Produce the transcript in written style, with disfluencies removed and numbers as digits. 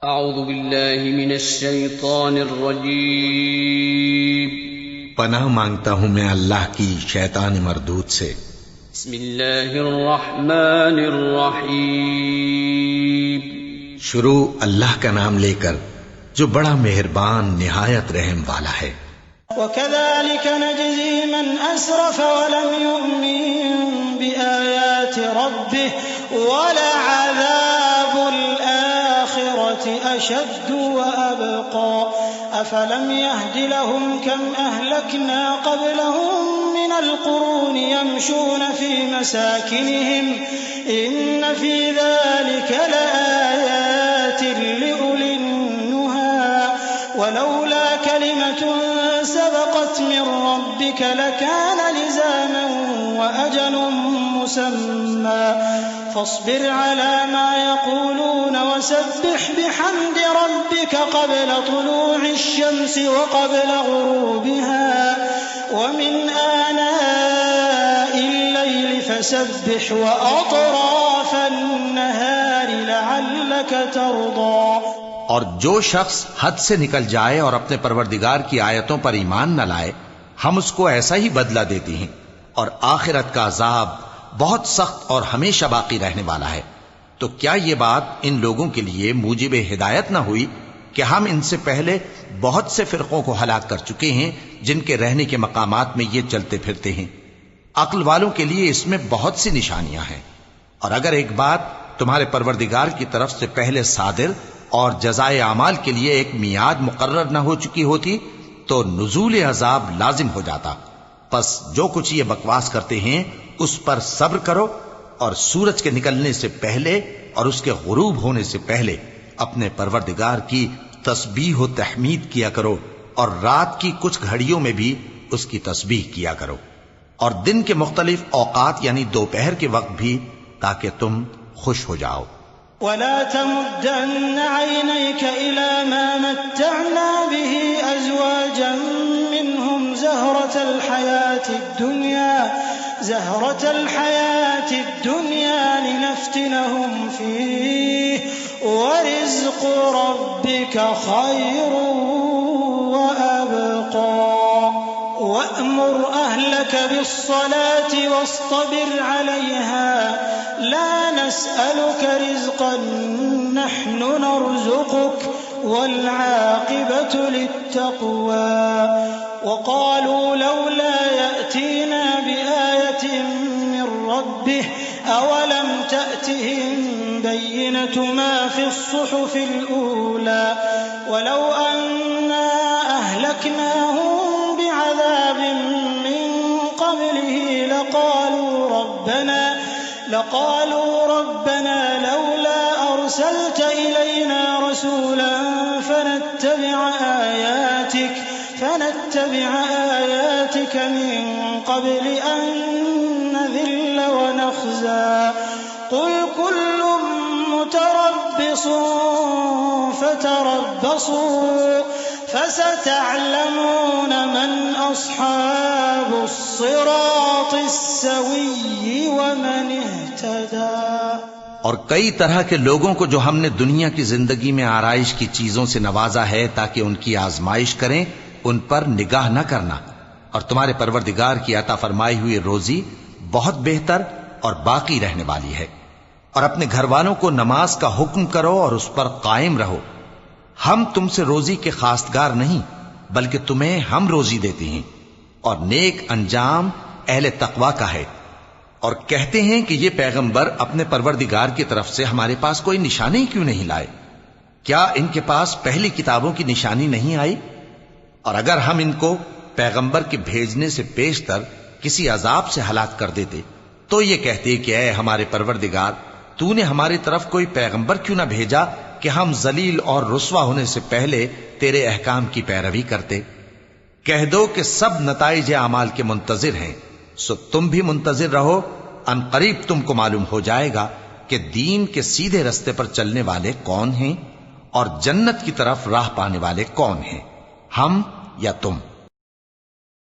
अऊज़ु बिल्लाहि मिनश शैतानिर रजीम। पनाह मांगता हूँ मैं अल्लाह की शैतान मरदूद से। बिस्मिल्लाहिर रहमानिर रहीम। शुरू अल्लाह का नाम लेकर जो बड़ा मेहरबान निहायत रहम वाला है। वकज़ालिक नजज़ी मन असरफ वलम युमिन बिआयाति रब्बिह वलअज़ाबुल आखिरति अशद्दु वअबक़ा अफलम यहदि लहुम कम अहलकना क़ब्लहुम मिनल क़ुरूनि यमशून फ़ी मसाकिनिहिम इन्न फ़ी ज़ालिक लआयातिन लिउलिन नुहा वलौला कलिमतुन सबक़त मिन रब्बिक लकान लिज़ामन वअजलुन मुसम्मा फ़ास्बिर अला मा यक़ूलून वसब्बिह बिहम्दि रब्बिक क़ब्ल तुलूइश शम्सि वक़ब्ल ग़ुरूबिहा वमिन आनाइल लैलि फ़सब्बिह वअطराफ़न नहारि लअल्लक तर्दा। और जो शख्स हद से निकल जाए और अपने परवरदिगार की आयतों पर ईमान न लाए, हम उसको ऐसा ही बदला देते हैं, और आखिरत का अजाब बहुत सख्त और हमेशा बाकी रहने वाला है। तो क्या ये बात इन लोगों के लिए मूजिब हिदायत न हुई कि हम इनसे पहले बहुत से फिरकों को हलाक कर चुके हैं जिनके रहने के मकामात में ये चलते फिरते हैं। अक्ल वालों के लिए इसमें बहुत सी निशानियां हैं। और अगर एक बात तुम्हारे परवरदिगार की तरफ से पहले सादिर और जज़ाए अमाल के लिए एक मियाद मुकर्रर न हो चुकी होती तो नुज़ूल अजाब लाजिम हो जाता। बस जो कुछ ये बकवास करते हैं उस पर सब्र करो, और सूरज के निकलने से पहले और उसके गुरूब होने से पहले अपने परवरदिगार की तस्बीह व तहमीद किया करो, और रात की कुछ घड़ियों में भी उसकी तस्बीह किया करो, और दिन के मुख्तलिफ औकात यानी दोपहर के वक्त भी, ताकि तुम खुश हो जाओ। वला तमुद्दन्न ऐनैक इला मा मत्तअना बिही अज़वाजन मिनहुम ज़हरतल हयातिद दुनिया लिनफ्तिनहुम फीह वरिज़्क़ु रब्बिक खैरुन वअबक़ा वअमुर अहलक बिस्सलाति वस्तबिर अलैहा ला नस्अलुक रिज़्क़न नहनु नरज़ुक़ुक वल्आक़िबतु लित्तक़वा वक़ालू लौला यअतीना बिआयतिन मिन रब्बिह अवलम तअतिहिम बय्यिनतु मा फ़िस्सुहुफ़िल ऊला वलौ अन्ना अहलकनाहुम बिअज़ाबिन मिन क़ब्लिही लक़ालू रब्बना लौला अरसलत इलैना रसूलन फनत्तबिअ आयातिक मिन क़ब्ल अन नज़िल्ल वनख़ज़ा क़ुल कुल्लुम मुतरब्बिसून फ़तरब्बसू फसतअलमून मन अस्हाबुस सिरातिस सव्वी वमन इह्तदा। और कई तरह के लोगों को जो हमने दुनिया की जिंदगी में आराइश की चीजों से नवाजा है ताकि उनकी आजमाइश करें, उन पर निगाह न करना। और तुम्हारे परवरदिगार की अता फरमाई हुई रोजी बहुत बेहतर और बाकी रहने वाली है। और अपने घर वालों को नमाज का हुक्म करो और उस पर कायम रहो। हम तुमसे रोजी के खासगार नहीं, बल्कि तुम्हें हम रोजी देते हैं, और नेक अंजाम अहले तकवा का है। और कहते हैं कि ये पैगंबर अपने परवरदिगार की तरफ से हमारे पास कोई निशानी क्यों नहीं लाए? क्या इनके पास पहली किताबों की निशानी नहीं आई? और अगर हम इनको पैगंबर के भेजने से पेशतर किसी अजाब से हलाक कर देते तो ये कहते कि ऐ हमारे परवरदिगार, तूने हमारी तरफ कोई पैगंबर क्यों ना भेजा कि हम जलील और रुस्वा होने से पहले तेरे अहकाम की पैरवी करते। कह दो कि सब नताइज अमाल के मुंतजिर हैं, सो तुम भी मुंतजिर रहो। अनकरीब तुमको मालूम हो जाएगा कि दीन के सीधे रस्ते पर चलने वाले कौन हैं और जन्नत की तरफ राह पाने वाले कौन हैं, हम या तुम।